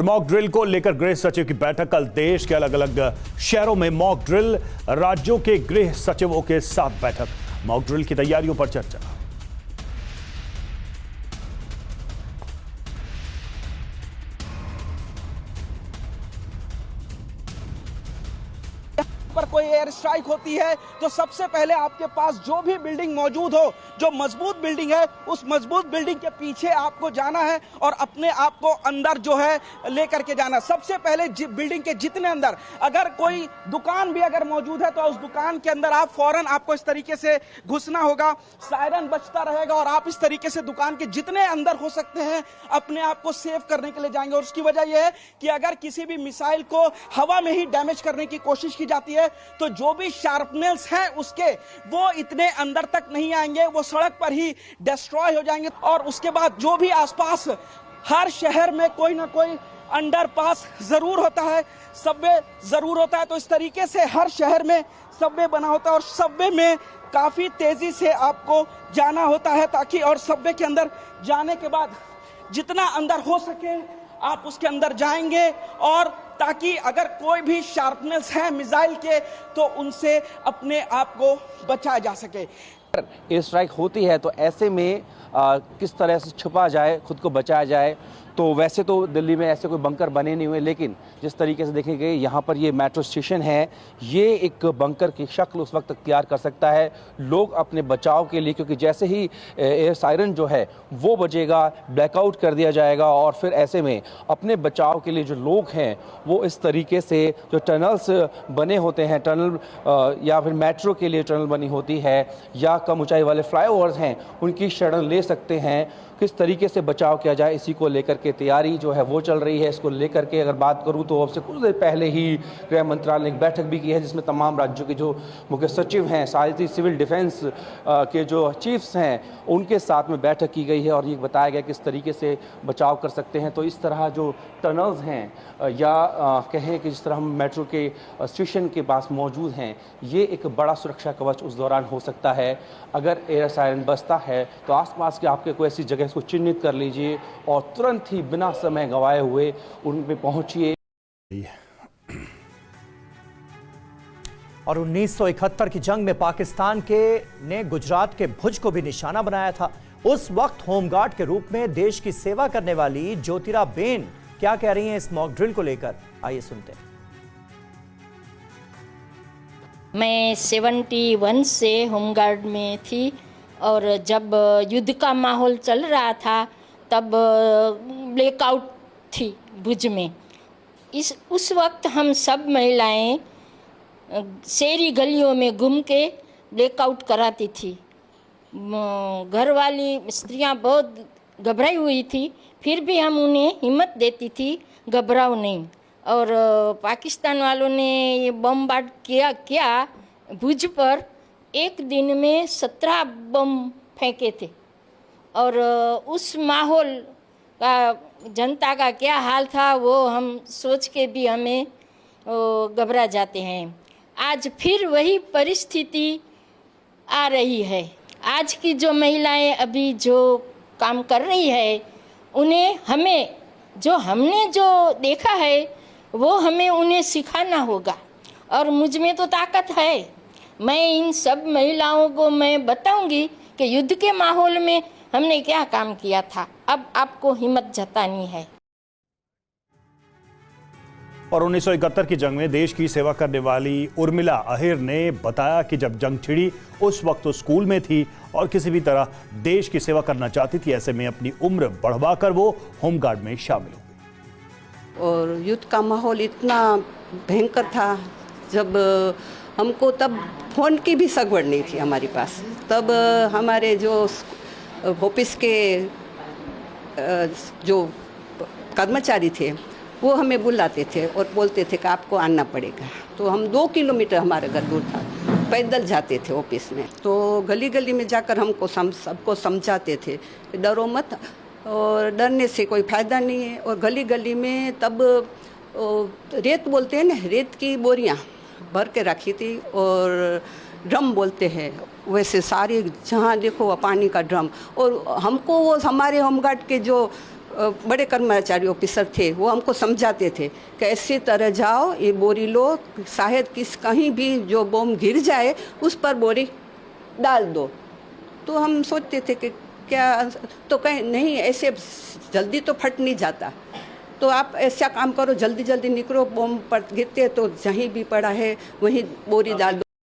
Mock drill को लेकर गृह सचिव की बैठक। कल देश के अलग अलग शहरों में मॉक ड्रिल, राज्यों के गृह सचिवों के साथ बैठक। मॉक ड्रिल की तैयारियों पर चर्चा। पर कोई एयर स्ट्राइक होती है तो सबसे पहले आपके पास जो भी बिल्डिंग मौजूद हो, जो मजबूत बिल्डिंग है, उस मजबूत बिल्डिंग के पीछे आपको जाना है और अपने आप को अंदर जो है लेकर के जाना। सबसे पहले बिल्डिंग के जितने अंदर अगर कोई दुकान भी अगर मौजूद है तो उस दुकान के अंदर आप फौरन आपको इस तरीके से घुसना होगा। सायरन बजता रहेगा और आप इस तरीके से दुकान के जितने अंदर हो सकते हैं अपने आप को सेव करने के लिए जाएंगे। और उसकी वजह यह है कि अगर किसी भी मिसाइल को हवा में ही डैमेज करने की कोशिश की जाती है तो जो भी शार्पनेल्स हैं उसके वो इतने अंदर तक नहीं आएंगे, वो सड़क पर ही डिस्ट्रॉय हो जाएंगे। और उसके बाद जो भी आसपास हर शहर में कोई ना कोई अंडरपास जरूर होता है, सबवे जरूर होता है। तो इस तरीके से हर शहर में सबवे बना होता है और सबवे में काफी तेजी से आपको जाना होता है ताकि, और सबवे के अंदर जाने के बाद जितना अंदर हो सके आप उसके अंदर जाएंगे और ताकि अगर कोई भी शार्पनेस है मिसाइल के तो उनसे अपने आप को बचाया जा सके। एयर स्ट्राइक होती है तो ऐसे में किस तरह से छुपा जाए, खुद को बचाया जाए। तो वैसे तो दिल्ली में ऐसे कोई बंकर बने नहीं हुए, लेकिन जिस तरीके से देखेंगे यहाँ पर ये मेट्रो स्टेशन है, ये एक बंकर की शक्ल उस वक्त तैयार कर सकता है लोग अपने बचाव के लिए, क्योंकि जैसे ही एयर सायरन जो है वो बजेगा, ब्लैकआउट कर दिया जाएगा और फिर ऐसे में अपने बचाव के लिए जो लोग हैं वो इस तरीके से जो टनल्स बने होते हैं, टनल या फिर मेट्रो के लिए टनल बनी होती है या कम ऊंचाई वाले फ्लाईओवर्स हैं, उनकी शरण ले सकते हैं। किस तरीके से बचाव किया जाए इसी को लेकर के तैयारी जो है वो चल रही है। इसको लेकर के अगर बात करूं तो अब से कुछ देर पहले ही गृह मंत्रालय ने एक बैठक भी की है जिसमें तमाम राज्यों के जो मुख्य सचिव हैं, साथ ही सिविल डिफेंस के जो चीफ्स हैं उनके साथ में बैठक की गई है और ये बताया गया किस तरीके से बचाव कर सकते हैं। तो इस तरह जो टनल्स हैं या कहें कि जिस तरह हम मेट्रो के स्टेशन के पास मौजूद हैं, ये एक बड़ा सुरक्षा कवच उस दौरान हो सकता है। अगर एयर सायरन बजता है तो आसपास के आपके कोई ऐसी जगह इसको चिन्हित कर लीजिए और तुरंत ही बिना समय गंवाए हुए उन पे पहुंचिए। और 1971 की जंग में पाकिस्तान ने गुजरात के भुज को भी निशाना बनाया था। उस वक्त होमगार्ड के रूप में देश की सेवा करने वाली ज्योतिराबेन क्या कह रही हैं इस मॉक ड्रिल को लेकर, आइए सुनते हैं। मैं 71 से होमगार्ड में थी और जब युद्ध का माहौल चल रहा था तब ब्लैकआउट थी भुज में। उस वक्त हम सब महिलाएं शहरी गलियों में घूम के ब्लैकआउट कराती थी। घर वाली स्त्रियां बहुत घबराई हुई थी, फिर भी हम उन्हें हिम्मत देती थी, घबराओ नहीं। और पाकिस्तान वालों ने ये बमबार्ड किया भुज पर। एक दिन में 17 बम फेंके थे और उस माहौल का जनता का क्या हाल था वो हम सोच के भी हमें घबरा जाते हैं। आज फिर वही परिस्थिति आ रही है। आज की जो महिलाएं अभी जो काम कर रही है उन्हें हमने जो देखा है वो हमें उन्हें सिखाना होगा। और मुझ में तो ताकत है, मैं इन सब महिलाओं को मैं बताऊंगी कि युद्ध के माहौल में हमने क्या काम किया था। अब आपको हिम्मत जतानी है। और 1971 की जंग में देश की सेवा करने वाली उर्मिला अहिर ने बताया कि जब जंग छिड़ी उस वक्त तो स्कूल में थी और किसी भी तरह देश की सेवा करना चाहती थी। ऐसे में अपनी उम्र बढ़वाकर वो होमगार्ड में शामिल हो गई। और युद्ध का माहौल इतना भयंकर था, जब हमको तब फ़ोन की भी सगवड़ नहीं थी हमारे पास। तब हमारे जो ऑफिस के जो कर्मचारी थे वो हमें बुलाते थे और बोलते थे कि आपको आना पड़ेगा। तो हम 2 किलोमीटर हमारा घर दूर था, पैदल जाते थे ऑफिस में। तो गली गली में जाकर हमको सबको समझाते थे कि डरो मत और डरने से कोई फ़ायदा नहीं है। और गली गली में तब रेत बोलते हैं ना, रेत की बोरियां भर के रखी थी और ड्रम बोलते हैं वैसे सारे जहाँ देखो पानी का ड्रम। और हमको वो हमारे होमगार्ड के जो बड़े कर्मचारी ऑफिसर थे, वो हमको समझाते थे कि ऐसी तरह जाओ, ये बोरी लो, शायद कहीं भी जो बम गिर जाए उस पर बोरी डाल दो। तो हम सोचते थे कि क्या, तो कहीं नहीं, ऐसे जल्दी तो फट नहीं जाता, तो आप ऐसा काम करो, जल्दी जल्दी निकलो, बम पर गिरते तो जहीं भी पड़ा है वहीं बोरी डाल दो।